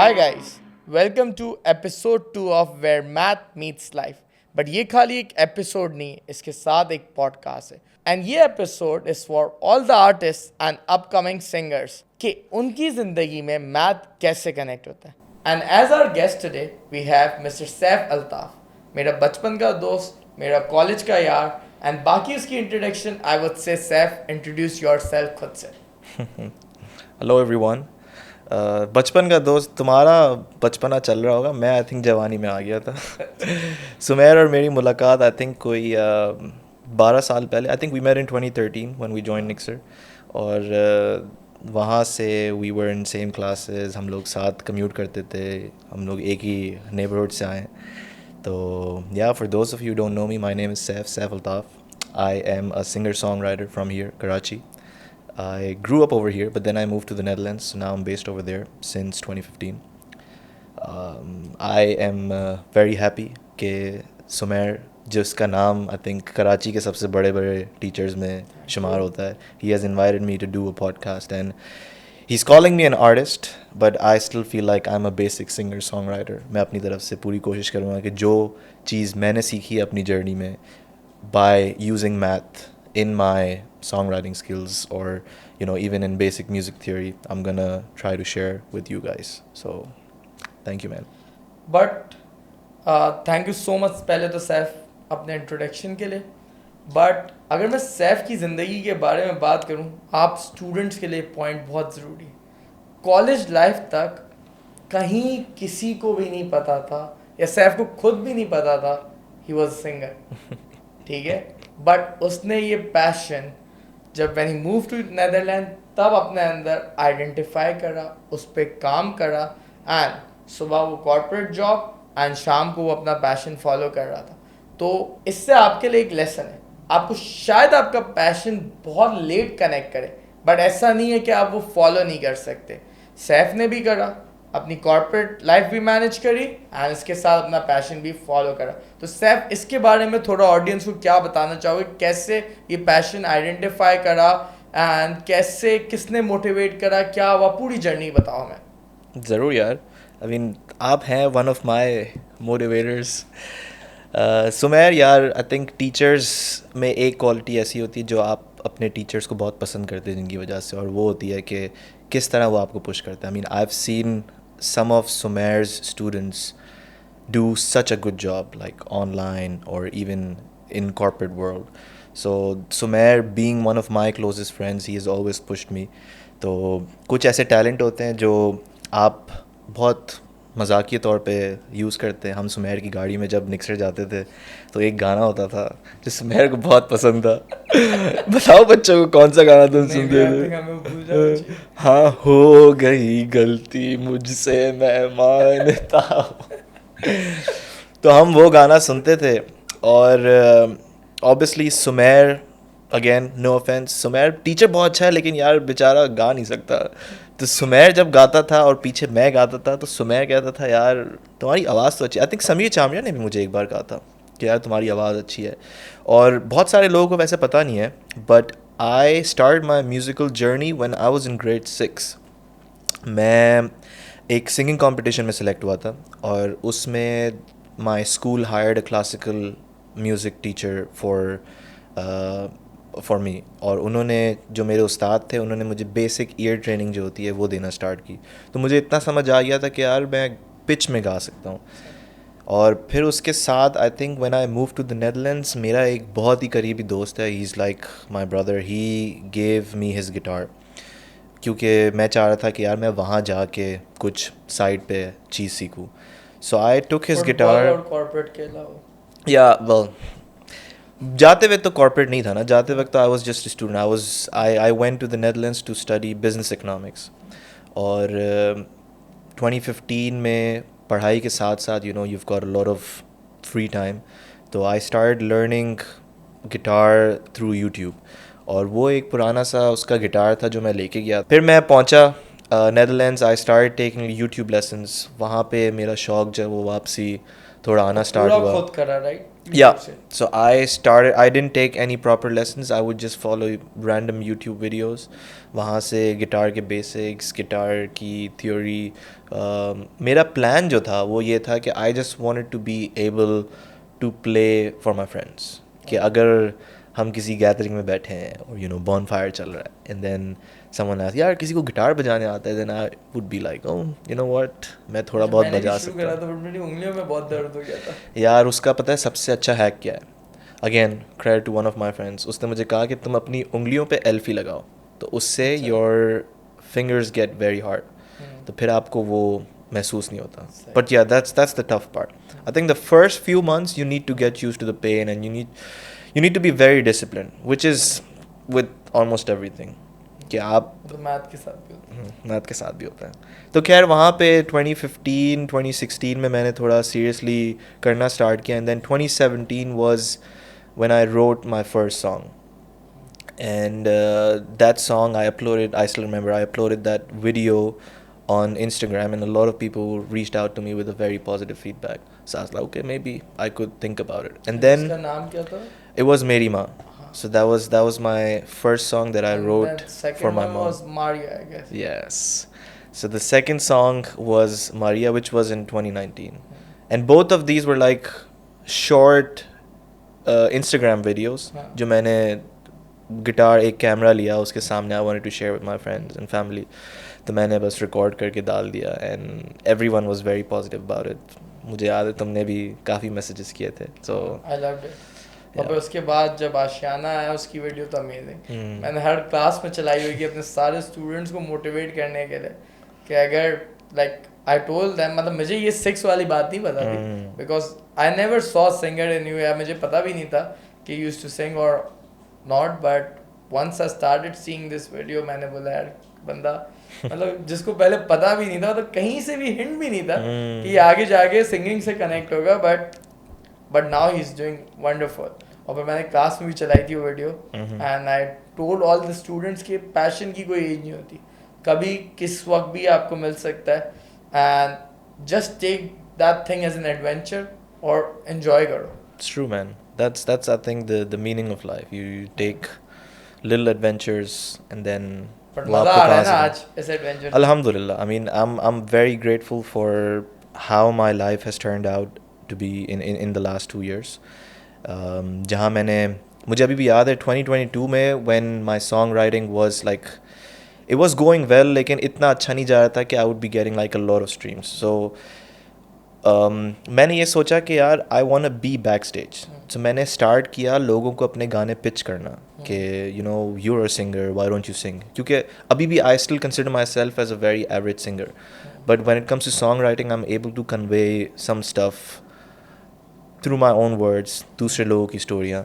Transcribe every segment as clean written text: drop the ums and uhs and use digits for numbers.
Hi guys, welcome to episode 2 of Where Math Meets Life. But ये खाली एक episode नहीं, इसके साथ एक पॉडकास्ट है. एंड ये episode is for all the artist and upcoming singers कि उनकी जिंदगी में मैथ कैसे कनेक्ट होता है. And as our guest today we have mister Saif Altaf, मेरा बचपन का दोस्त, मेरा कॉलेज का यार. एंड बाकी उसकी introduction I would say Saif introduce yourself खुद से. Hello everyone. बचपन का दोस्त, तुम्हारा बचपना चल रहा होगा, मैं आई थिंक जवानी में आ गया था. सुमेर और मेरी मुलाकात आई थिंक कोई 12 साल पहले. I think we met in 2013 when we join Nixor. और वहाँ से we were in same classes, हम लोग साथ कम्यूट करते थे, हम लोग एक ही नेबरहुड से आए. तो या फॉर दोस्त of you don't know me, my name is Saif Altaf. I am a singer song writer from here, Karachi. I grew up over here, but then I moved to the Netherlands, so now I'm based over there since 2015. I am very happy कि सुमेर, जिसका नाम I think Karachi के सबसे बड़े बड़े teachers में शुमार होता है, he has invited me to do a podcast and he's calling me an artist, but I still feel like I'm a basic singer songwriter. मैं अपनी तरफ से पूरी कोशिश करूँगा कि जो चीज़ मैंने सीखी अपनी जर्नी में by using math in my songwriting skills, or even in basic music theory, I'm gonna try to share with you guys. So thank you, man. But thank you so much पहले तो सैफ अपने introduction के लिए. But अगर मैं सैफ की ज़िंदगी के बारे में बात करूं, आप स्टूडेंट्स के लिए पॉइंट बहुत ज़रूरी है. कॉलेज लाइफ तक कहीं किसी को भी नहीं पता था, या सैफ को खुद भी नहीं पता था ही वॉज सिंगर. ठीक है, बट उसने ये पैशन जब when he move to Netherland तब अपने अंदर आइडेंटिफाई करा, उस पर काम करा. एंड सुबह वो कॉर्पोरेट जॉब एंड शाम को वो अपना पैशन फॉलो कर रहा था. तो इससे आपके लिए एक लेसन है. आपको शायद आपका पैशन बहुत लेट कनेक्ट करे, बट ऐसा नहीं है कि आप वो फॉलो नहीं कर सकते. सैफ ने भी करा, अपनी कॉर्पोरेट लाइफ भी मैनेज करी एंड इसके साथ अपना पैशन भी फॉलो करा. तो सैफ, इसके बारे में थोड़ा ऑडियंस को क्या बताना चाहोगे, कैसे ये पैशन आइडेंटिफाई करा एंड कैसे, किसने मोटिवेट करा, क्या हुआ, पूरी जर्नी बताओ हमें. ज़रूर यार. आई मीन आप हैं one of my motivators. Sumer यार, आई थिंक टीचर्स में एक क्वालिटी ऐसी होती है जो आप अपने टीचर्स को बहुत पसंद करते हैं जिनकी वजह से, और वो होती है कि किस तरह वो आपको पुश करते हैं. I mean I have seen some of Sumer's students do such a good job, like online or even in corporate world. So Sumer, being one of my closest friends, he has always pushed me. तो कुछ ऐसे talent होते हैं जो आप बहुत मजाकिया तौर पे यूज़ करते हैं. हम सुमेर की गाड़ी में जब निक्सर जाते थे तो एक गाना होता था जो सुमेर को बहुत पसंद था. बताओ बच्चों को कौन सा गाना तुम सुनते थे? हाँ, हो गई गलती मुझसे मैं मानता हूँ. तो हम वो गाना सुनते थे. और obviously Sumer, again no offense, Sumer teacher बहुत अच्छा है लेकिन यार बेचारा गा नहीं सकता. तो सुमेर जब गाता था और पीछे मैं गाता था तो सुमेर कहता था यार तुम्हारी आवाज़ तो अच्छी. आई थिंक समीर चामिया ने भी मुझे एक बार कहा था कि यार तुम्हारी आवाज़ अच्छी है. और बहुत सारे लोगों को वैसे पता नहीं है, but I start my musical journey when I was in grade 6. मैं एक सिंगिंग कंपटीशन में सेलेक्ट हुआ था और उसमें my school hired a classical music teacher for me. और उन्होंने, जो मेरे उस्ताद थे, उन्होंने मुझे बेसिक ईयर ट्रेनिंग जो होती है वो देना स्टार्ट की. तो मुझे इतना समझ आ गया था कि यार मैं पिच में गा सकता हूँ. और फिर उसके साथ I think when I move to the Netherlands, मेरा एक बहुत ही करीबी दोस्त है, he is like my brother. He gave me his guitar क्योंकि मैं चाह रहा था कि यार मैं वहाँ जाके कुछ साइड पे चीज़ सीखूँ. सो आई टुक हिज गिटार. और कॉर्पोरेट के अलावा या वेल, जाते वक्त तो कॉर्पोरेट नहीं था ना, जाते वक्त तो I was just student. I went to the Netherlands to study business economics. और 2015 में पढ़ाई के साथ साथ you've got a lot of free time. तो I start learning guitar through YouTube. और वो एक पुराना सा उसका गिटार था जो मैं लेके गया. फिर मैं पहुंचा Netherlands I start taking YouTube lessons. वहाँ पे मेरा शौक जो है वो वापसी थोड़ा आना स्टार्ट पूरा हुआ. खुद करा राइट Yeah, से so I didn't take any proper lessons. I would just follow random YouTube videos. वहाँ से गिटार के बेसिक्स, गिटार की थ्योरी. मेरा प्लान जो था वो ये था कि I just wanted to be able to play for my friends. कि अगर हम किसी गैदरिंग में बैठे हैं और यू नो बॉनफायर चल रहा है एंड देन समवन आस्क यार किसी को गिटार बजाने आता है, then I would be like oh you know what मैं थोड़ा बहुत मैंने भी बजा शुरू सकता करा हूँ. था बट मेरी उंगलियों में बहुत दर्द हो गया था. यार उसका पता है सबसे अच्छा हैक क्या है? Again credit to one of my friends. उसने मुझे कहा कि तुम अपनी उंगलियों पे एल्फी लगाओ तो उससे अच्छा. Your fingers get very hard. तो फिर आपको वो महसूस नहीं होता. सही. But yeah that's the tough part. I think the first few months you need to get used to the pain and you need to be very disciplined, which is with almost everything. कि आप तो math के साथ भी होता है. Math के साथ भी होता है. तो खैर वहाँ पे 2015 2016 में मैंने थोड़ा सीरियसली करना स्टार्ट किया and then 2017 was when I wrote my first song. And that song I still remember I uploaded that video on Instagram and a lot of people reached out to me with a very positive feedback. So I was like, okay, maybe I could think about it. And then उसका नाम क्या था? it was Meri Ma. So that was my first song that I And wrote then second for my one mom. was Maria, I guess. Yes. So the second song was Maria, which was in 2019. And both of these were like short Instagram videos. हाँ. जो मैंने guitar एक camera लिया उसके सामने I wanted to share with my friends and family. तो मैंने बस रिकॉर्ड करके डाल दिया and everyone was very positive about it. मुझे याद है तुमने भी काफ़ी मैसेजेस किए थे. So I loved it. और Yeah. फिर उसके बाद जब आशियाना आया उसकी वीडियो तो अमेजिंग. Hmm. मैंने हर क्लास में चलाई हुई कि अपने सारे स्टूडेंट्स को मोटिवेट करने के लिए कि अगर लाइक आई टोल्ड देम, मतलब मुझे ये 6 वाली बात नहीं पता थी because I never saw singer in you. या मुझे पता भी नहीं था कि यूज्ड टू सिंग और not, but once I started seeing this video मैंने बोला यार बंदा मतलब जिसको पहले पता भी नहीं था तो कहीं से भी हिंट भी नहीं था कि ये आगे जाके सिंगिंग से कनेक्ट होगा, but now he is doing wonderful. और फिर मैंने क्लास में भी चलाई थी वो video and I told all the students के पैशन की कोई एज नहीं होती, कभी किस वक्त भी आपको मिल सकता है and just take that thing as an adventure और एंजॉय करो. It's true, man. That's I think the meaning of life. You take little adventures and then but वो मजा आपको आ रहा है कहाँ ना से आज इस adventure. Alhamdulillah. I mean, I'm very grateful for how my life has turned out to be in the last 2 years. जहाँ मैंने मुझे अभी भी याद है 2022 में when my songwriting was like it was going well लेकिन इतना अच्छा नहीं जा रहा था कि I would be getting like a lot of streams. So मैंने ये सोचा कि यार I want be back stage. So मैंने स्टार्ट किया लोगों को अपने गाने पिच करना कि you know you are a singer, why don't you sing. क्योंकि अभी भी I still consider myself as a very average singer, but when it comes to song writing I am able to convey some stuff through my own words, दूसरे लोगों की स्टोरियाँ.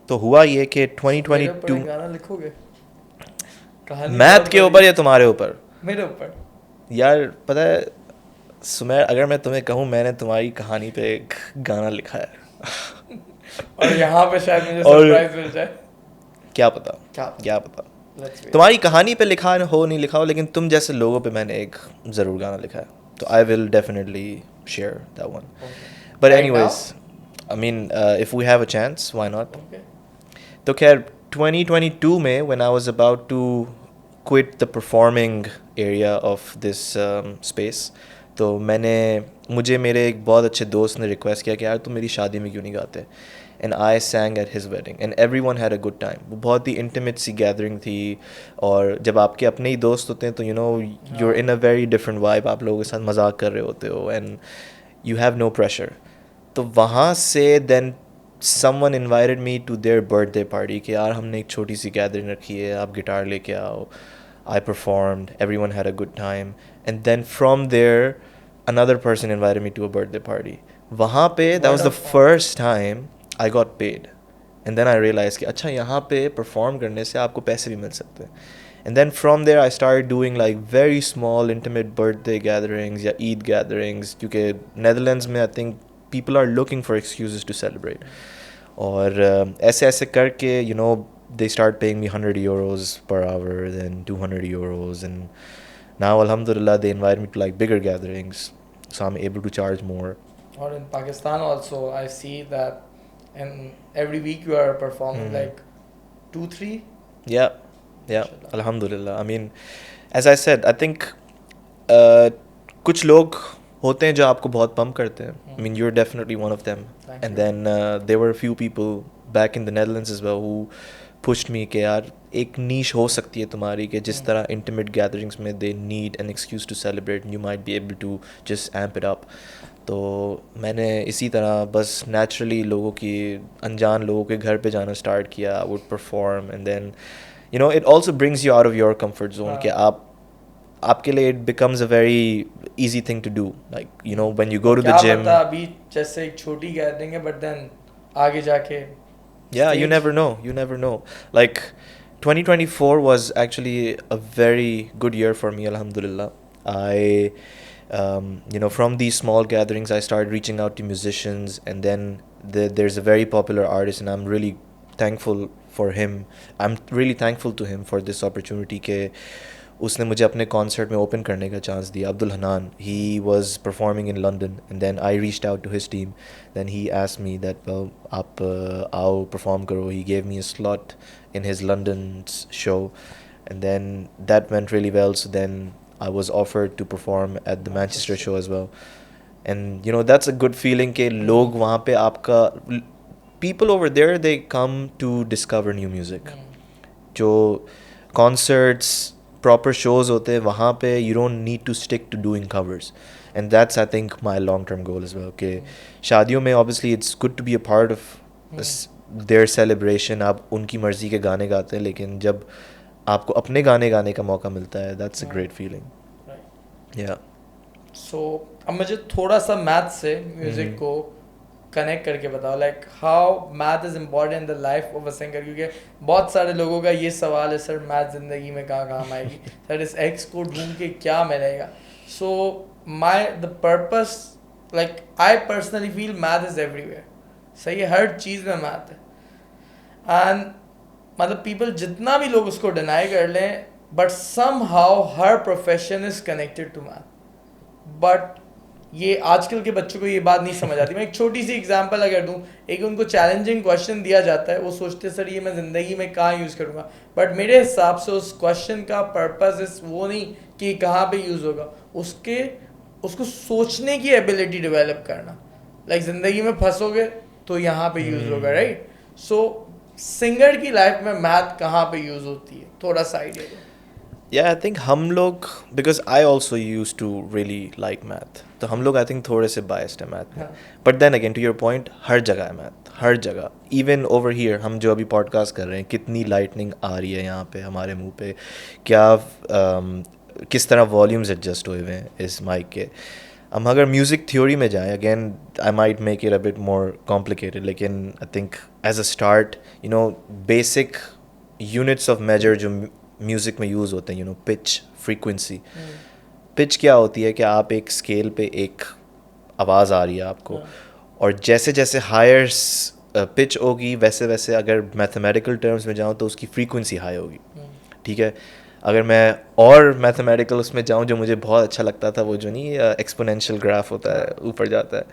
तो हुआ ये कि 2022 गाना लिखोगे कहानी मैथ के ऊपर या तुम्हारे ऊपर? मेरे ऊपर. यार पता है सुमेर, अगर मैं तुम्हें कहूँ मैंने तुम्हारी कहानी पे एक गाना लिखा है और यहाँ पे शायद मुझे और- सरप्राइज मिल जाए. क्या पता क्या पता तुम्हारी कहानी पे लिखा हो नहीं लिखा हो, लेकिन तुम जैसे लोगों पे मैंने एक ज़रूर गाना लिखा है. तो I will definitely share that one. But Right anyways I mean if we have a chance why not. Okay. तो खैर 2022 में when I was about to quit the performing area of this space, तो मुझे मेरे एक बहुत अच्छे दोस्त ने रिक्वेस्ट किया कि यार तुम मेरी शादी में क्यों नहीं गाते. And I सैंग at his wedding and everyone had a good time. वो बहुत ही इंटीमेट सी गैदरिंग थी, और जब आपके अपने ही दोस्त होते हैं तो you know you are in a very different vibe. आप लोगों के साथ मजाक कर रहे होते हो and you have no pressure. तो वहाँ से then someone invited me to their birthday party कि यार हमने एक छोटी सी गैदरिंग रखी है, आप गिटार लेके आओ. I performed, everyone had a good time, and then from there another person invited me to a birthday party. वहाँ पे that was the first time I got paid, and then I realized कि अच्छा यहाँ पे perform करने से आपको पैसे भी मिल सकते हैं. And then from there I started doing like very small intimate birthday gatherings या Eid gatherings, क्योंकि Netherlands में I think people are looking for excuses to celebrate. और ऐसे ऐसे करके you know they start paying me 100 euros per hour, then 200 euros, and now alhamdulillah they invite me to like bigger gatherings, so I'm able to charge more. Or in Pakistan also, I see that, and every week you are performing like 2-3. Yeah, Mashallah. alhamdulillah. I mean, as I said, I think कुछ लोग होते हैं जो आपको बहुत pump करते हैं. I mean, you're definitely one of them. Thank And you. then there were a few people back in the Netherlands as well who pushed me कि यार एक niche हो सकती है तुम्हारी कि जिस तरह intimate gatherings में they need an excuse to celebrate and you might be able to just amp it up. तो मैंने इसी तरह बस naturally लोगों की अनजान लोगों के घर पे जाना start किया. I would perform and then you know it also brings you out of your comfort zone कि आपके लिए it becomes a very easy thing to do, like you know when you go to the क्या gym. पता अभी जैसे एक छोटी gathering है, बट देन आगे जाके Yeah, you stage. never know. Like 2024 was actually a very good year for me, alhamdulillah. You know, from these small gatherings, I started reaching out to musicians, and then there's a very popular artist, and I'm really thankful for him. I'm really thankful to him for this opportunity के उसने मुझे अपने concert में open करने का chance दिया. Abdul Hanan, he was performing in London and then I reached out to his team. Then he asked me that well आप आओ perform करो. He gave me a slot in his London show and then that went really well. So then I was offered to perform at the Manchester show as well. And you know that's a good feeling कि लोग वहाँ पे आपका people over there they come to discover new music. जो concerts proper shows होते हैं वहाँ पे you don't need to stick to doing covers, and that's I think my long term goal as well. कि शादियों में obviously it's good to be a part of their celebration. आप उनकी मर्जी के गाने गाते हैं, लेकिन जब आपको अपने गाने गाने का मौका मिलता है that's a great feeling. Yeah. सो अब मुझे थोड़ा सा मैथ से म्यूजिक को कनेक्ट करके बताओ, like how math is important in the life of a singer, क्योंकि बहुत सारे लोगों का ये सवाल है, सर मैथ ज़िंदगी में कहाँ काम आएगी, सर इस एक्स को ढूंढ के क्या मिलेगा. So my the purpose, like I personally feel math is everywhere. सही है, हर चीज़ में मैथ है. एंड मतलब पीपल जितना भी लोग उसको डिनाई कर लें, but somehow her profession is connected to math. But ये आजकल के बच्चों को ये बात नहीं समझ आती. मैं एक छोटी सी एग्जांपल अगर दूं, एक उनको चैलेंजिंग क्वेश्चन दिया जाता है, वो सोचते हैं सर ये मैं ज़िंदगी में कहाँ यूज़ करूँगा, बट मेरे हिसाब से उस क्वेश्चन का पर्पस इस वो नहीं कि कहाँ पे यूज़ होगा, उसको सोचने की एबिलिटी डेवलप करना. लाइक ज़िंदगी में फंसोगे तो यहाँ पे यूज़ होगा, राइट. सो सिंगर की लाइफ में मैथ कहाँ पे यूज़ होती है, थोड़ा सा आइडिया दो. Yeah, I think हम लोग, because I also used to really like math, तो हम लोग I think थोड़े से biased है math में. But then again, to your point, हर जगह है math, हर जगह. Even over here, हम जो अभी podcast कर रहे हैं, कितनी lightning आ रही है यहाँ पे हमारे मुंह पे, क्या किस तरह वॉल्यूम्स एडजस्ट हुए हुए हैं इस माइक के. हम अगर म्यूज़िक थ्योरी में जाएं, again I might make it a bit more complicated, लेकिन I think as a start you know basic units of major जो म्यूज़िक में यूज़ होते हैं, you know pitch, frequency. Pitch क्या होती है कि आप एक स्केल पे एक आवाज़ आ रही है आपको, और जैसे जैसे हायर पिच होगी वैसे वैसे, अगर मैथमेटिकल टर्म्स में जाऊँ तो उसकी फ्रीक्वेंसी हाई होगी. ठीक है. अगर मैं और मैथमेटिकल उसमें जाऊँ, जो मुझे बहुत अच्छा लगता था, वो जो नहीं एक्सपोनेंशियल ग्राफ होता है, ऊपर जाता है.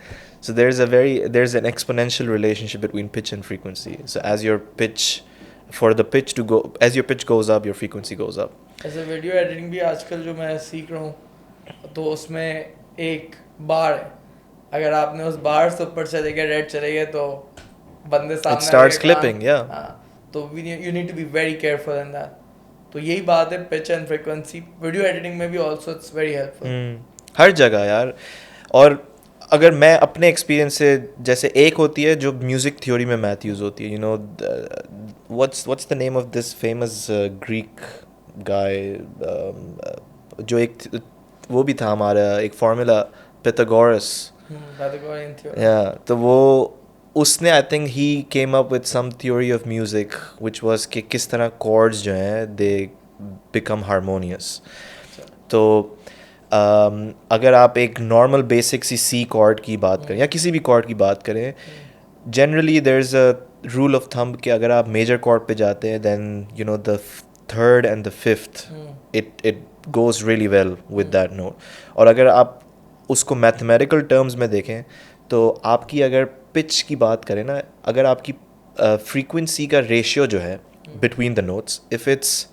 So there is an exponential relationship between pitch and frequency. So as your pitch for the pitch to go, as your pitch goes up, your frequency goes up. ऐसे वीडियो एडिटिंग भी आजकल जो मैं सीख रहा हूँ, तो उसमें एक बार है, अगर आपने उस बार से ऊपर चले गए, रेड चले गए, तो बंदे सामने It starts clipping, yeah. हाँ, तो you need to be very careful in that. तो यही बात है, pitch and frequency video editing में भी ऑल्सो इट्स वेरी हेल्पफुल. हर जगह यार. और अगर मैं अपने एक्सपीरियंस से, जैसे एक होती है जो म्यूज़िक थ्योरी में मैथ यूज़ होती है, you know what's the name of this famous Greek guy, जो एक वो भी था हमारा एक formula, Pythagoras. Pythagorean theorem. Yeah, तो वो उसने I think he came up with some theory of music which was कि किस तरह कॉर्ड्स जो हैं दे बिकम हारमोनियस. तो अगर आप एक नॉर्मल बेसिक सी कॉर्ड की बात करें या किसी भी कॉर्ड की बात करें, generally there is a rule of thumb कि अगर आप मेजर कॉर्ड पे जाते हैं then you know the third and the fifth it goes really well with that note. और अगर आप उसको मैथमेटिकल टर्म्स में देखें तो आपकी अगर पिच की बात करें ना, अगर आपकी फ्रीक्वेंसी का रेशियो जो है between the notes, if it's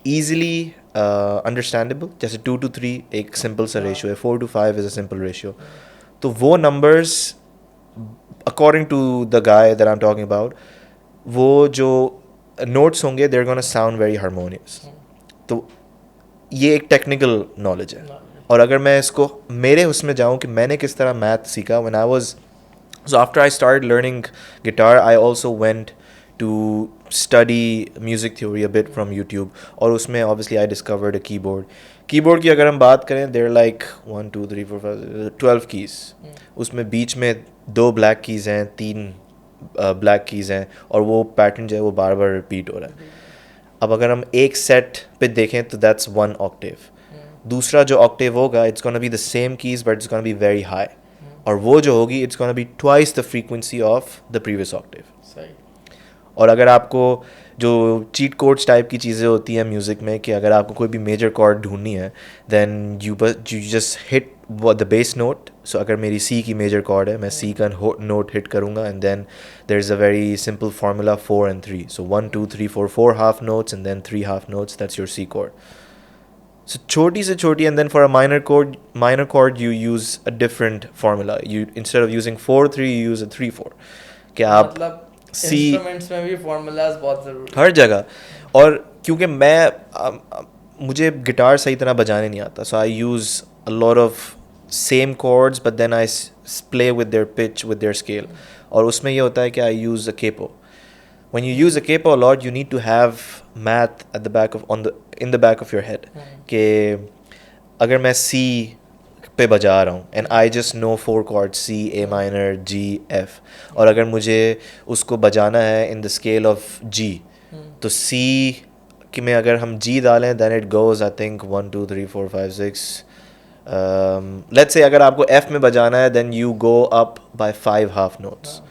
easily understandable, जैसे 2 to 3 एक सिंपल सा रेशियो है, 4 to 5 is a simple ratio, तो वो numbers according to the guy that I am talking about, वो जो नोट्स होंगे there gonna sound very harmonious. तो ये एक टेक्निकल नॉलेज है. और अगर मैं इसको मेरे उसमें जाऊँ कि मैंने किस तरह मैथ सीखा, when I was so after I started learning guitar I also went to study music theory a bit from YouTube. और उसमें obviously I discovered a keyboard की अगर हम बात करें they're like 1 2 3 4 5 12 keys. उसमें बीच में 2 black keys हैं, 3 black keys हैं, और वो पैटर्न जो है वो बार बार रिपीट हो रहा है. अब अगर हम एक सेट पे देखें तो that's 1 octave. दूसरा जो ऑक्टेव होगा it's gonna be the same keys but it's gonna be very high. और वो जो होगी it's gonna be twice the frequency of the previous Octave. सही. और अगर आपको जो चीट कोड्स टाइप की चीज़ें होती हैं म्यूज़िक में कि अगर आपको कोई भी मेजर कॉर्ड ढूंढनी है then you just hit the bass note. So अगर मेरी सी की मेजर कॉर्ड है मैं सी का नोट हिट करूँगा and then there is a very simple formula 4 and 3. So 1 2 3 4 4 half notes and then 3 half notes, that's your C chord. So छोटी से छोटी, and then for a minor chord you use a different formula. You instead of using 4-3 you use a 3-4. कि आप मतलब C instruments में भी formulas बहुत ज़रूरी हर जगह. और क्योंकि मुझे गिटार सही तरह बजाने नहीं आता, so I use a lot of same chords but then I play with their pitch, with their scale. और उसमें ये होता है कि I use a capo. When you use a capo a lot, you need to have math at the back of in the back of your head. कि अगर मैं C पे बजा रहा हूँ and I just know 4 chords C, A minor, G, F, और अगर मुझे उसको बजाना है in the scale of G, तो C कि में अगर हम G डालें then it goes I think 1 2 3 4 5 6. Let's say अगर आपको F में बजाना है then you go up by 5 half notes.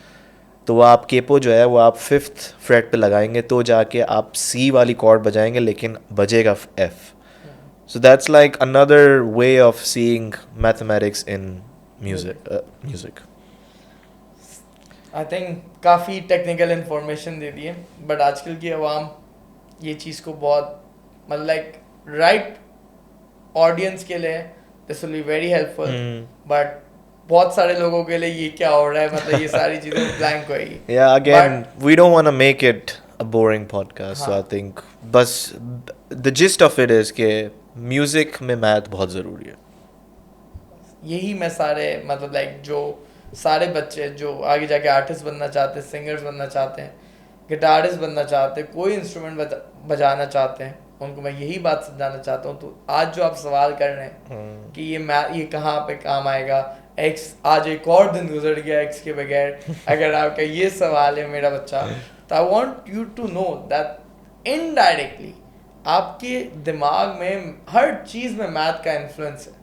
तो वो आप केपो जो है वो आप 5th फ्रेट पे लगाएंगे तो जाके आप सी वाली कॉर्ड बजाएंगे लेकिन बजेगा F. So that's like another way of seeing mathematics in music. I think काफ़ी टेक्निकल इन्फॉर्मेशन दे दी है बट आजकल की आवाम ये चीज़ को बहुत मतलब लाइक राइट ऑडियंस के लिए this will be very helpful, but बहुत सारे लोगों के लिए ये क्या हो रहा है, मतलब ये सारी चीज़ें ब्लैंक होएगी. Yeah, again, we don't want to make it a boring podcast, so I think बस the gist of it is कि म्यूज़िक में मैथ बहुत ज़रूरी है. यही मैं सारे मतलब लाइक जो सारे बच्चे जो आगे जाके आर्टिस्ट बनना चाहते हैं, सिंगर्स बनना चाहते हैं, गिटारिस्ट बनना चाहते हैं, कोई इंस्ट्रूमेंट बजाना चाहते हैं, उनको मैं यही बात समझाना चाहता हूँ. तो आज जो आप सवाल कर रहे हैं कि ये कहाँ पे काम आएगा, एक्स आज एक और दिन गुजर गया एक्स के बगैर, अगर आपका ये सवाल है मेरा बच्चा, तो I want you to know that indirectly आपके दिमाग में हर चीज़ में मैथ का इन्फ्लुएंस है.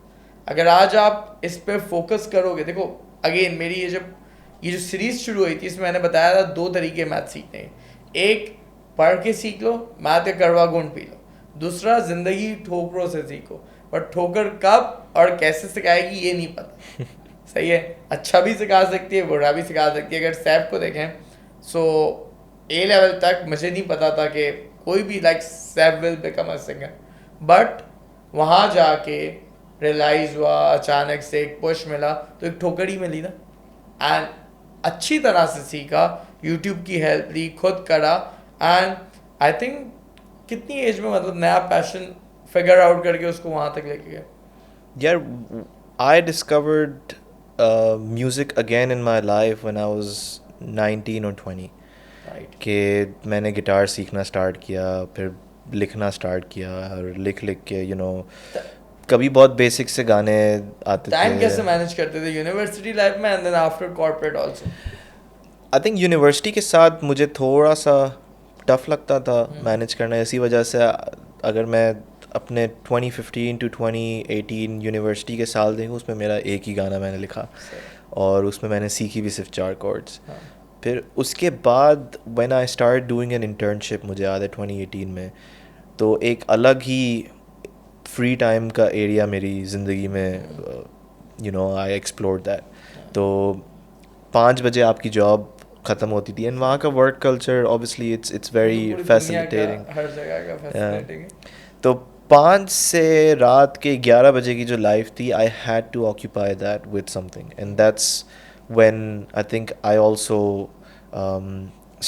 अगर आज आप इस पे फोकस करोगे, देखो अगेन मेरी ये जो सीरीज शुरू हुई थी इसमें मैंने बताया था 2 तरीके मैथ सीखने हैं. एक पढ़ के सीख लो, मैथ का कड़वा गुण पी लो. दूसरा जिंदगी ठोकरों से सीखो, पर ठोकर कब और कैसे सिखाएगी ये नहीं पता. सही है, अच्छा भी सिखा सकती है, बुरा भी सिखा सकती है. अगर सैफ को देखें सो ए लेवल तक मुझे नहीं पता था कि कोई भी like Saif will become a singer, but वहाँ जाके रियलाइज़ हुआ, अचानक से एक पुश मिला तो एक ठोकर ही मिली ना, एंड अच्छी तरह से सीखा, यूट्यूब की हेल्प ली, खुद करा, एंड आई थिंक कितनी एज में मतलब नया पैशन फिगर आउट करके उसको वहाँ तक लेके गए. यार I discovered music again in my life when I was 19 or 20. Right. कि मैंने गिटार सीखना स्टार्ट किया, फिर लिखना स्टार्ट किया, और लिख के कभी बहुत बेसिक से गाने आते थे. टाइम कैसे मैनेज करते थे यूनिवर्सिटी लाइफ में and then after corporate also? I think university के साथ मुझे थोड़ा सा टफ लगता था मैनेज करना. इसी वजह से अगर मैं अपने 2015 to 2018 यूनिवर्सिटी के साल देखूँ उसमें मेरा एक ही गाना मैंने लिखा और उसमें मैंने सीखी भी सिर्फ 4 कॉर्ड्स. फिर उसके बाद when I start doing an internship, मुझे याद है 2018 में, तो एक अलग ही फ्री टाइम का एरिया मेरी ज़िंदगी में, you know, I explored that. तो 5 बजे आपकी जॉब ख़त्म होती थी, एंड वहाँ का वर्क कल्चर ऑब्वियसली इट्स वो तो वेरी पूरी दुनिया का फैसिलिटेटिंग. हर जगह का फैसिनेटिंग है. तो 5 से रात के 11 बजे की जो लाइफ थी, I had to occupy that with something, and that's when I think I also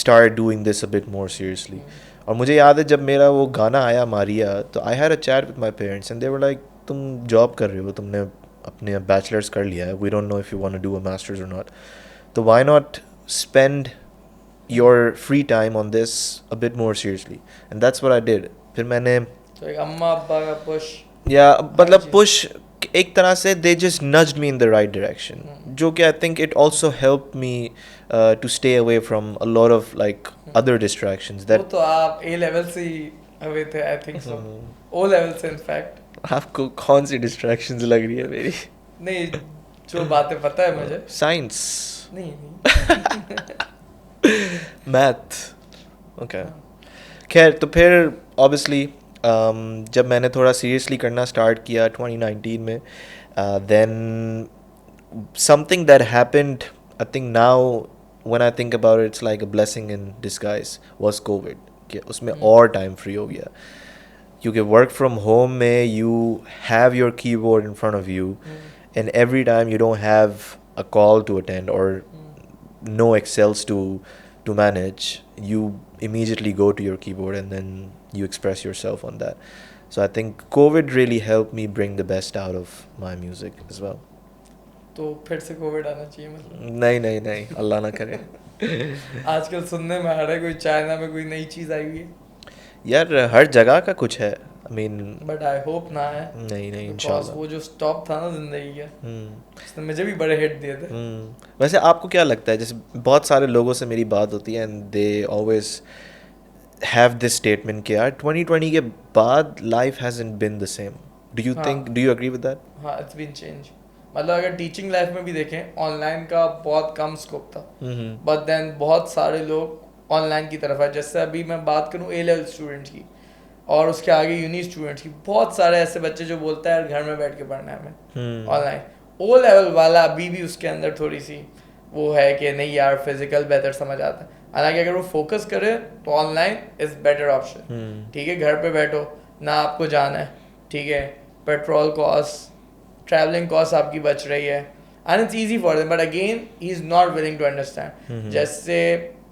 start doing this a bit more seriously. और मुझे याद है जब मेरा वो गाना आया मारिया, तो I had a chat with my parents and they were like, तुम जॉब कर रहे हो, तुमने अपने बैचलर्स कर लिया है, we don't know if you want to do a masters और नॉट, तो why not spend your free time on this a bit more seriously, and that's what I did. फिर मैंने तो एक अम्मा अब्बा का पुश. या मतलब पुश एक तरह से they just nudged me in the right direction, जो कि I think it also helped me to stay away from a lot of like other distractions वो that. तो आप ए लेवल से ही हुए थे I think so, O level से इनफैक्ट. आपको कौन सी distractions लग रही है मेरी? नहीं, जो बातें पता है मुझे. Science, नहीं. Math, okay. खैर, तो फिर ऑब्वियसली जब मैंने थोड़ा सीरियसली करना स्टार्ट किया 2019 में, then something that happened, I think now when I think about it, it's like a blessing in disguise, was covid. कि उसमें और टाइम फ्री हो गया, क्योंकि वर्क फ्रॉम होम में you have your keyboard in front of you, and every time you don't have a call to attend or no Excels to manage, you immediately go to your keyboard and then you express yourself on that. So I think COVID really helped me bring the best out of my music as well. तो फिर से Covid आना चाहिए मतलब. नहीं, अल्लाह ना करे. आजकल सुनने में आ रहा है कोई चाइना में कोई नई चीज आई हुई है, यार हर जगह का कुछ है, I mean, but I hope ना है. नहीं बिकॉज इंशाल्लाह. वो जो स्टॉप था ना जिंदगी का, उसने मुझे भी बड़े हिट दिए थे. वैसे आपको क्या लगता है, जैसे बहुत सारे लोगों से मेरी बात होती है and they always have this statement कि यार 2020 के बाद life hasn't been the same. Do you agree with that? हाँ, इट्स बीन चेंज. मतलब अगर टीचिंग लाइफ में भी देखें, ऑनलाइन का बहुत कम स्कोप था, बट देन बहुत सारे लोग ऑनलाइन की तरफ आए. जैसे अभी मैं बात करूँ ए लेवल स्टूडेंट्स की और उसके आगे यूनी स्टूडेंट्स की, बहुत सारे ऐसे बच्चे जो बोलते हैं यार घर में बैठ के पढ़ना है हमें ऑनलाइन. ओ लेवल वाला अभी भी उसके अंदर थोड़ी सी वो है कि नहीं यार फिजिकल बेहतर समझ आता है. हालांकि अगर वो फोकस करे तो ऑनलाइन इज बेटर ऑप्शन. ठीक है, घर पे बैठो ना, आपको जाना है, ठीक है, पेट्रोल कॉस्ट, ट्रैवलिंग कॉस्ट आपकी बच रही है, and it's easy for them. But again he is not willing to understand. जैसे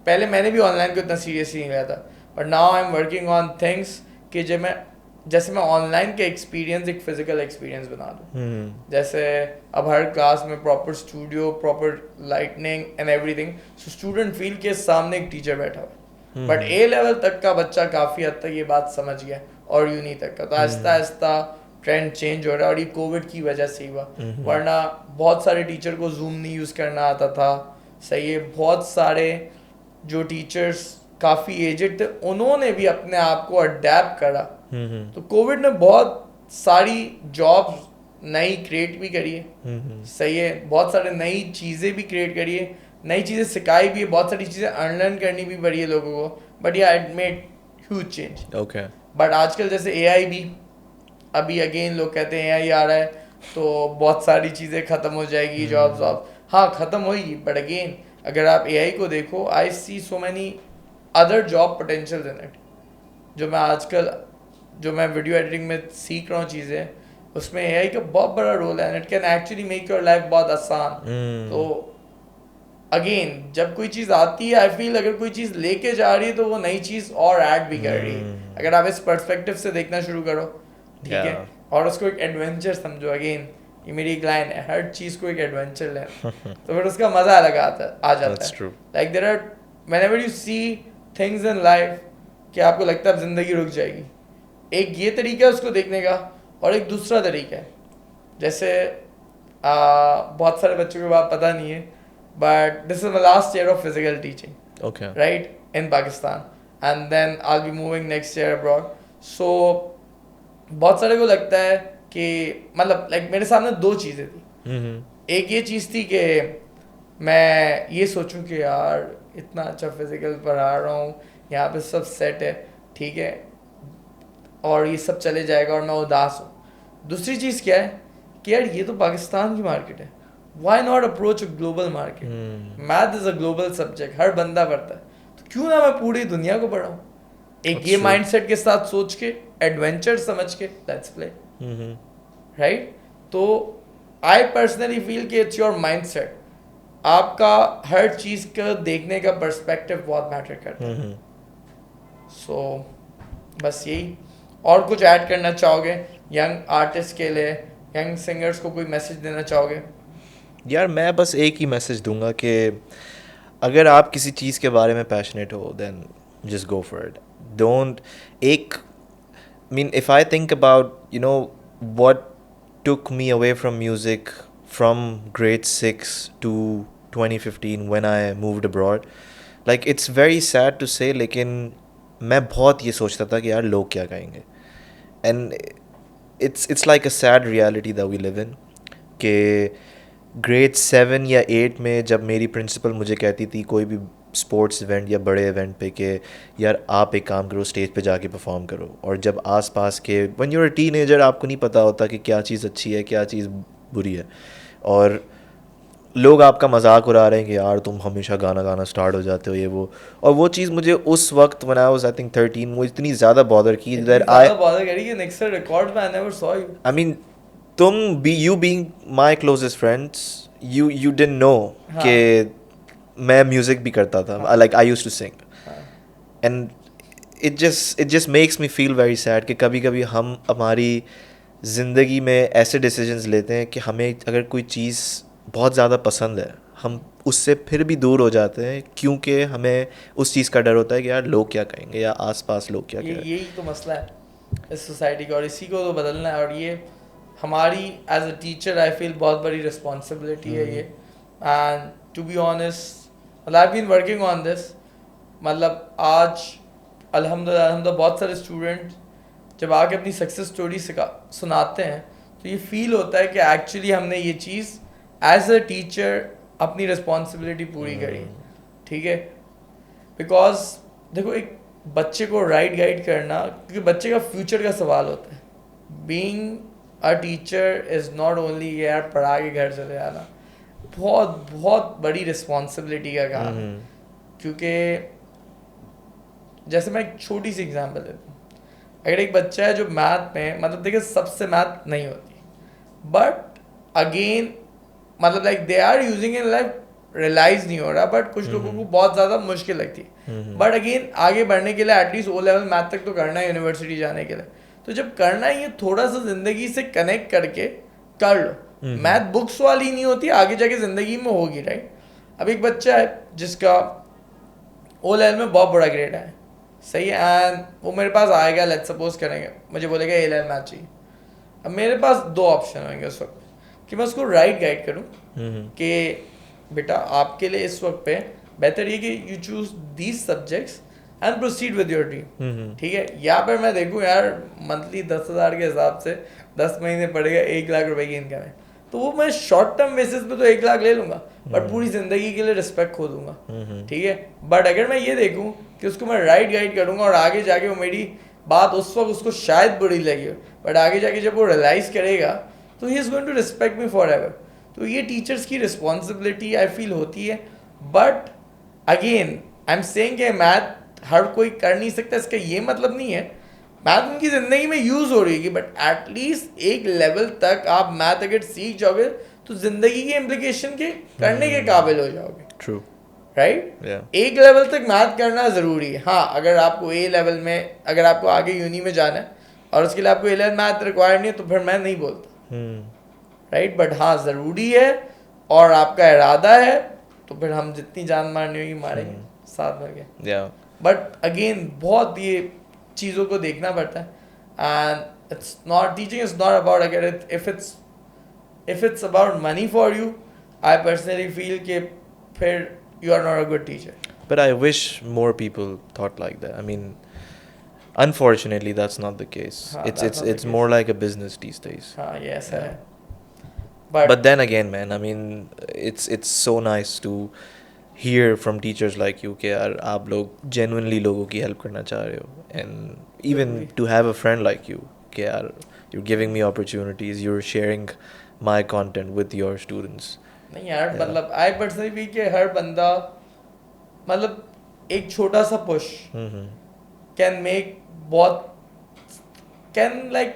पहले मैंने भी ऑनलाइन को इतना सीरियसली नहीं लिया था, but now I am working on things कि जैसे मैं ऑनलाइन के एक्सपीरियंस एक फिजिकल एक्सपीरियंस बना दूँ. जैसे अब हर क्लास में proper studio, proper lightning and everything, so student feel के सामने एक टीचर बैठा हुआ. बट ए लेवल तक का बच्चा काफ़ी हद तक ये बात समझ गया, और यूनी तक का. तो आहिस्ता आहिस्ता ट्रेंड चेंज हो रहा है, और ये कोविड की वजह से ही हुआ. वरना बहुत सारे टीचर को जूम नहीं यूज़ करना आता था, सही है. बहुत सारे जो टीचर्स काफ़ी एजेड थे, उन्होंने भी अपने आप को अडेप्ट करा. तो कोविड ने बहुत सारी जॉब्स नई क्रिएट भी करी है, सही है. बहुत सारे नई चीज़ें भी क्रिएट करी है, नई चीज़ें सिखाई भी है, बहुत सारी चीज़ें अनलर्न करनी भी पड़ी है लोगों को. बट या it made huge change. Okay. But आजकल जैसे एआई भी, अभी अगेन लोग कहते हैं एआई आ रहा है तो बहुत सारी चीज़ें ख़त्म हो जाएगी, जॉब्स हाँ ख़त्म होगी. बट अगेन अगर आप एआई को देखो, I see so many other job potential in it. जो मैं वीडियो एडिटिंग में सीख रहा हूँ चीज़ें, उसमें एआई का बहुत बड़ा रोल है, and it can actually make your life बहुत आसान. तो अगेन जब कोई चीज़ आती है, आई फील अगर कोई चीज़ लेके जा रही है तो वो नई चीज़ और ऐड भी कर रही है, अगर आप इस पर्सपेक्टिव से देखना शुरू करो. ठीक है, और उसको एक एडवेंचर समझो. अगेन ये मेरी एक लाइन है, हर चीज़ को एक एडवेंचर ले तो फिर उसका मज़ा अलग आ जाता है. Like there are whenever you see things in life कि आपको लगता है अब जिंदगी रुक जाएगी, एक ये तरीका है उसको देखने का, और एक दूसरा तरीका है. जैसे बहुत सारे बच्चों को बात पता नहीं है, but this is my last year of physical teaching, Okay. Right, in Pakistan, and then I will be moving next year abroad. So बहुत सारे को लगता है कि मतलब लाइक मेरे सामने दो चीज़ें थी. एक ये चीज़ थी कि मैं ये सोचूं कि यार इतना अच्छा फिजिकल पढ़ा रहा हूँ, यहाँ पे सब सेट है, ठीक है, और ये सब चले जाएगा और मैं उदास हूँ। दूसरी चीज़ क्या है कि यार ये तो पाकिस्तान की मार्केट है, why not approach a global market? Math is a global subject, हर बंदा पढ़ता है, तो क्यों ना मैं पूरी दुनिया को पढ़ाऊँ? एक ये माइंडसेट के साथ सोच के, एडवेंचर समझ के, लेट्स प्ले, राइट? तो आई पर्सनली फील कि इट्स योर माइंडसेट, आपका हर चीज़ का देखने का पर्सपेक्टिव बहुत मैटर करता है। सो बस यही। और कुछ ऐड करना चाहोगे यंग आर्टिस्ट के लिए, यंग सिंगर्स को कोई मैसेज देना चाहोगे? यार मैं बस एक ही मैसेज दूंगा कि अगर आप किसी चीज़ के बारे में पैशनेट हो then just go for it. Don't I mean if I think about you know what took me away from music from grade 6 to 2015 when I moved abroad. Like it's very sad to say, लेकिन मैं बहुत ये सोचता था कि यार लोग क्या कहेंगे, and it's like a sad reality that we live in कि ग्रेड 7 या 8 में जब मेरी प्रिंसिपल मुझे कहती थी कोई भी स्पोर्ट्स इवेंट या बड़े इवेंट पे कि यार आप एक काम करो, स्टेज पे जाके परफॉर्म करो, और जब आसपास के when you are a teenager आपको नहीं पता होता कि क्या चीज़ अच्छी है क्या चीज़ बुरी है, और लोग आपका मजाक उड़ा रहे हैं कि यार तुम हमेशा गाना गाना स्टार्ट हो जाते हो ये वो, और वो चीज़ मुझे उस वक्त when I was I think 13 वो इतनी ज़्यादा बॉदर की दैट आई मीन तुम be you being my closest friends you didn't know कि मैं म्यूज़िक भी करता था, like I used to sing, and it just makes me feel very sad कि कभी कभी हम हमारी ज़िंदगी में ऐसे डिसीजंस लेते हैं कि हमें अगर कोई चीज़ बहुत ज़्यादा पसंद है हम उससे फिर भी दूर हो जाते हैं क्योंकि हमें उस चीज़ का डर होता है कि यार लोग क्या कहेंगे या आसपास लोग क्या कहेंगे। यही तो मसला है इस सोसाइटी का, और इसी को तो बदलना है, और ये हमारी as a teacher I feel बहुत बड़ी रिस्पॉन्सिबिलिटी है ये। And to be honest I have been working on this, मतलब आज अल्हम्दुलिल्लाह बहुत सारे स्टूडेंट जब आके अपनी सक्सेस स्टोरी सुनाते हैं तो ये फील होता है कि एक्चुअली हमने ये चीज़ एज अ टीचर अपनी रिस्पॉन्सिबिलिटी पूरी करी, ठीक है। बिकॉज देखो एक बच्चे को राइट गाइड करना, क्योंकि बच्चे का फ्यूचर का सवाल होता है, being a teacher is not only यार पढ़ा के घर चले जाना, बहुत बहुत बड़ी रिस्पॉन्सिबिलिटी का काम है। क्योंकि जैसे मैं एक छोटी सी एग्जांपल देता हूँ, अगर एक बच्चा है जो मैथ में, मतलब देखिए सबसे मैथ नहीं होती, बट अगेन मतलब like they are using in life, realize नहीं हो रहा, बट कुछ लोगों को बहुत ज़्यादा मुश्किल लगती है। बट अगेन आगे बढ़ने के लिए एटलीस्ट ओ लेवल मैथ तक तो करना है यूनिवर्सिटी जाने के लिए, तो जब करना है ये थोड़ा सा ज़िंदगी से कनेक्ट करके कर लो। मैथ बुक्स वाली नहीं होती, आगे जाके ज़िंदगी में होगी, राइट। अब एक बच्चा है जिसका ओ लेवल में बहुत बड़ा ग्रेड है, सही है, एंड वो मेरे पास आएगा, लेट्स सपोज करेंगे, मुझे बोलेगा ए लेवल मैथ चाहिए। अब मेरे पास दो ऑप्शन होंगे उस वक्त कि मैं उसको राइट गाइड करूं कि बेटा आपके लिए इस वक्त पे बेहतर ये कि you choose these subjects and proceed with your dream, ठीक है। या फिर मैं देखूं यार मंथली 10,000 के हिसाब से 10 महीने पड़ेगा 1 लाख रुपए की इनकम है, तो वो मैं शॉर्ट टर्म बेसिस पे तो 1 लाख ले लूंगा, बट पूरी जिंदगी के लिए रिस्पेक्ट खो दूंगा, ठीक है। बट अगर मैं ये देखूं कि उसको मैं राइट गाइड करूंगा और आगे जाके वो मेरी बात उस वक्त उसको शायद बुरी लगी हो, बट आगे जाके जब वो रियलाइज करेगा तो he is going to respect me forever. तो ये टीचर्स की रिस्पॉन्सिबिलिटी आई फील होती है। But again I am saying कि मैथ हर कोई कर नहीं सकता, इसका ये मतलब नहीं है मैथ उनकी ज़िंदगी में यूज़ हो रही है, बट एटलीस्ट एक लेवल तक आप मैथ अगर सीख जाओगे तो ज़िंदगी के इम्प्लीकेशन के करने के काबिल हो जाओगे। True, right. एक लेवल तक मैथ करना ज़रूरी है। हाँ, अगर आपको ए लेवल में, अगर आपको आगे यूनी में जाना है और उसके लिए आपको ए लेवल मैथ रिक्वायर्ड नहीं है तो फिर मैं नहीं बोलता, राइट। बट हाँ ज़रूरी है और आपका इरादा है तो फिर हम जितनी जान मारनी होगी मारेंगे साथ में के। बट अगेन बहुत ये चीज़ों को देखना पड़ता है, and it's not, teaching is not about, अगर if it's about money for you, I personally feel कि फिर you are not a good teacher. But I wish more people thought like that. I mean, unfortunately, that's not the case. It's more like a business these days. Yes, But then again, man, I mean, it's so nice to hear from teachers like you कि यार आप लोग genuinely लोगों की help करना चाह रहे हो, and even to have a friend like you कि यार you're giving me opportunities, you're sharing my content with your students. नहीं यार, मतलब आई पर्सनली भी कि हर बंदा, मतलब एक छोटा सा पुश कैन मेक बहुत, कैन लाइक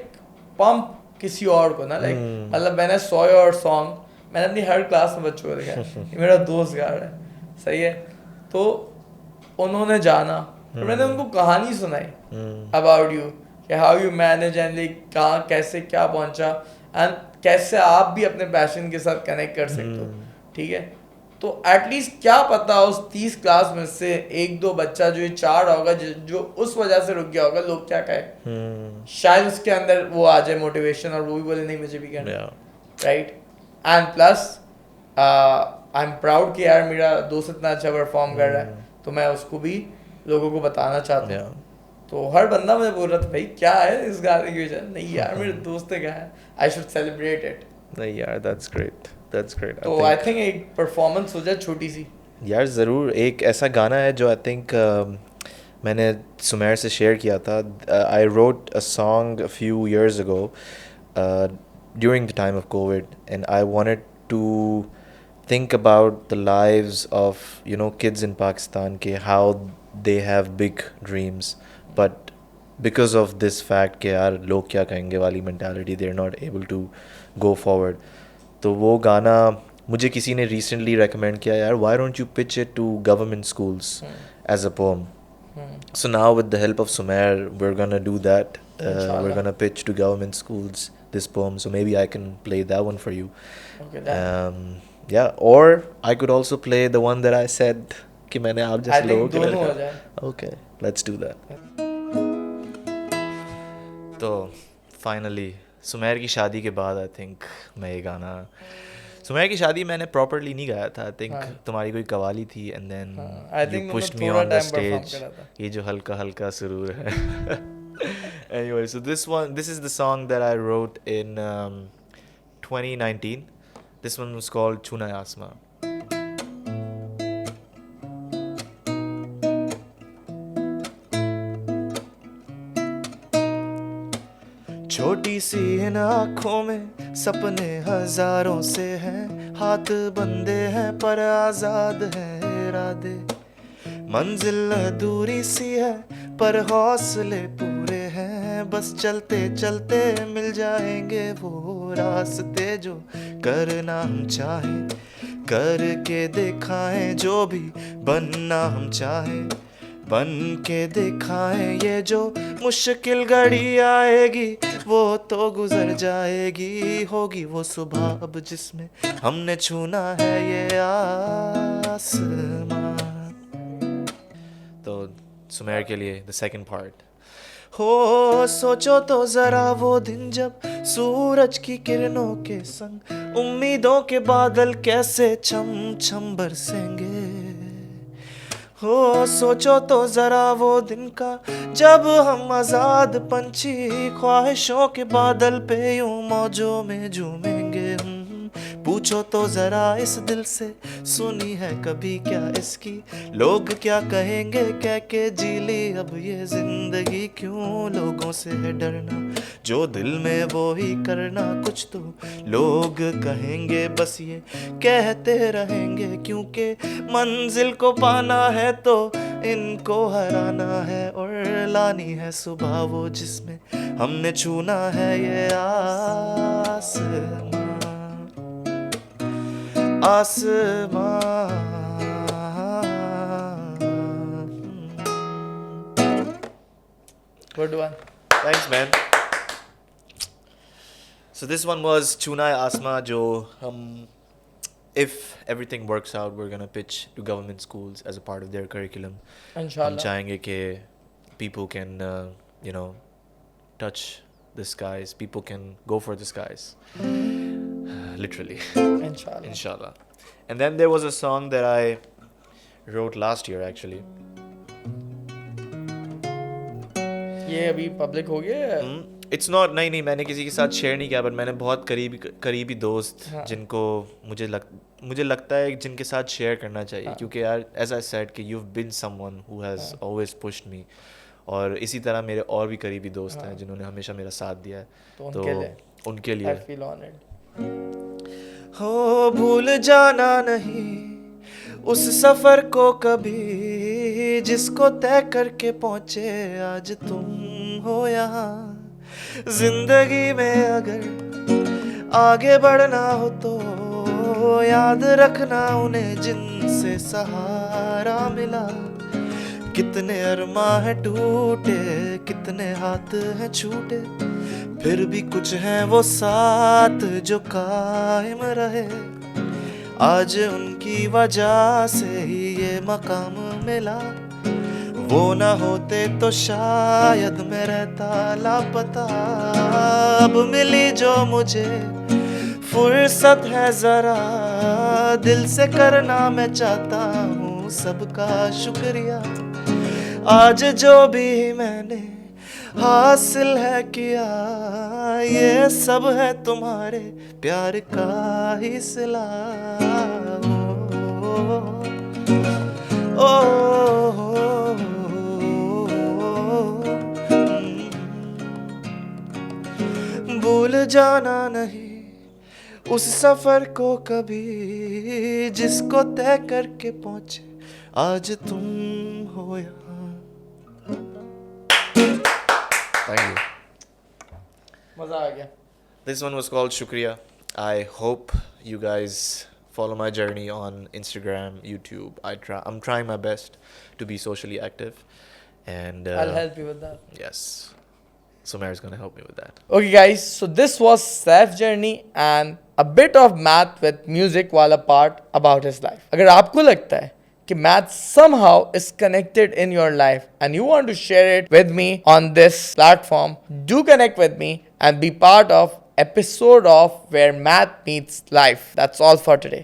पंप किसी और को ना, लाइक मतलब मैंने सॉ योर सॉन्ग मैंने अपनी हर क्लास में बच्चों को देखा ये मेरा दोस्त गा रहा है, सही है, तो उन्होंने जाना फिर मैंने उनको कहानी सुनाई अबाउट यू कि how you manage and like कहाँ कैसे क्या पहुंचा एंड कैसे आप भी अपने पैशन के साथ कनेक्ट कर सकते हो, ठीक है। तो एटलीस्ट क्या पता उस 30 क्लास में से एक दो बच्चा जो ये 4 होगा जो उस वजह से रुक गया होगा, लोग क्या कहे, शायद उसके अंदर वो आ जाए मोटिवेशन और वो भी बोले नहीं मुझे भी करना, right. And plus I am proud कि यार मेरा दोस्त इतना अच्छा परफॉर्म कर रहा है, तो मैं उसको भी लोगों को बताना चाहता हूँ। तो हर बंदा मुझे बोल रहा था भाई क्या है इस गाने की वजह, नहीं यार मेरे दोस्त ने कहा है आई शुड सेलिब्रेट इट। नहीं यार दैट्स ग्रेट, दैट्स ग्रेट। तो आई थिंक एक परफॉर्मेंस हो जाए छोटी सी यार ज़रूर। एक ऐसा गाना है जो आई थिंक मैंने सुमेर से शेयर किया था। I wrote a song a few years ago during the time of COVID and I wanted to think about the lives of, you know, kids in Pakistan ke how they have big dreams, but because of this fact ke yaar log kya kahenge wali mentality, they are not able to go forward. तो वो गाना मुझे किसी ने recently recommend किया यार, why don't you pitch it to government schools as a poem. So now with the help of Sumer we're gonna do that. We're gonna pitch to government schools this poem, so maybe I can play that one for you. Okay, yeah, or I could also play the one that I said कि मैंने आप जैसे लोगों के लिए लिखा. Okay, let's do that. तो finally Sumer की शादी के बाद I think मैं ये गाना, सुमेर की शादी मैंने properly नहीं गाया था. I think तुम्हारी कोई कवाली थी and then you pushed me on the stage. ये जो हल्का हल्का सुरूर है. Anyway, so this is the song that I wrote in 2019. This one was called Chuna Asma. छोटी सी इन आँखों में सपने हजारों से हैं, हाथ बंधे हैं पर आजाद हैं इरादे, मंजिल अधूरी सी है पर हौसले पूरे हैं, बस चलते चलते मिल जाएंगे वो रास्ते जो करना हम चाहें, करके दिखाएं जो भी बनना हम चाहें, बन के दिखाएं ये जो मुश्किल घड़ी आएगी वो तो गुजर जाएगी, होगी वो सुबह अब जिसमें हमने छूना है ये आसमां. तो सुमेर के लिए the second part. हो सोचो तो जरा वो दिन जब सूरज की किरणों के संग उम्मीदों के बादल कैसे छम छम बरसेंगे, हो सोचो तो जरा वो दिन का जब हम आजाद पंछी ख्वाहिशों के बादल पे यूं मौजों में झूमेंगे. पूछो तो जरा इस दिल से सुनी है कभी क्या इसकी, लोग क्या कहेंगे कह के जी ली अब ये जिंदगी, क्यों लोगों से है डरना जो दिल में वो ही करना, कुछ तो लोग कहेंगे बस ये कहते रहेंगे, क्योंकि मंजिल को पाना है तो इनको हराना है और लानी है सुबह वो जिसमें हमने छूना है ये आसमां. Good one. Thanks, man. So this one was Chuna Asma, jo hum, if everything works out, we're gonna pitch to government schools as a part of their curriculum. Inshallah. हम चाहेंगे कि people can, you know, touch the skies. People can go for the skies. Literally. Inshallah. Inshallah. And then there was a song that I wrote last year actually. ये अभी public हो गया? It's not, नहीं मैंने किसी के साथ share नहीं किया, बट मैंने बहुत करीबी दोस्त हाँ। जिनको मुझे लगता है जिनके साथ शेयर करना चाहिए, हाँ। क्योंकि यार एज आई सेड कि you been someone who has हाँ। ऑलवेज पुश्ड मी, और इसी तरह मेरे और भी करीबी दोस्त हाँ। हैं जिन्होंने हमेशा मेरा साथ दिया है, तो तो उनके लिए उनके आई लिए फील ऑनर्ड। हो भूल जाना नहीं उस सफर को कभी जिसको तय करके पहुंचे आज तुम हो यहाँ। जिंदगी में अगर आगे बढ़ना हो तो याद रखना उन्हें जिनसे सहारा मिला। कितने अरमा है टूटे, कितने हाथ हैं छूटे, फिर भी कुछ है वो साथ जो कायम रहे। आज उनकी वजह से ही ये मकाम मिला, वो ना होते तो शायद मैं रहता लापता। अब मिली जो मुझे फुर्सत है जरा, दिल से करना मैं चाहता हूँ सबका शुक्रिया। आज जो भी मैंने हासिल है किया, ये सब है तुम्हारे प्यार का ही सिला। ओ, भूल जाना नहीं उस सफर को कभी जिसको तय करके पहुंचे आज तुम हो यहाँ। Thank you. मजा आ गया। This one was called Shukriya. I hope you guys follow my journey on Instagram, YouTube. I'm trying my best to be socially active, and I'll help you with that. yes, Sumer is gonna help me with that. Okay guys, so this was Saif's journey and a bit of math with music wala part about his life. अगर आपको लगता है कि math somehow is connected in your life and you want to share it with me on this platform, do connect with me and be part of episode of Where Math Meets Life. That's all for today.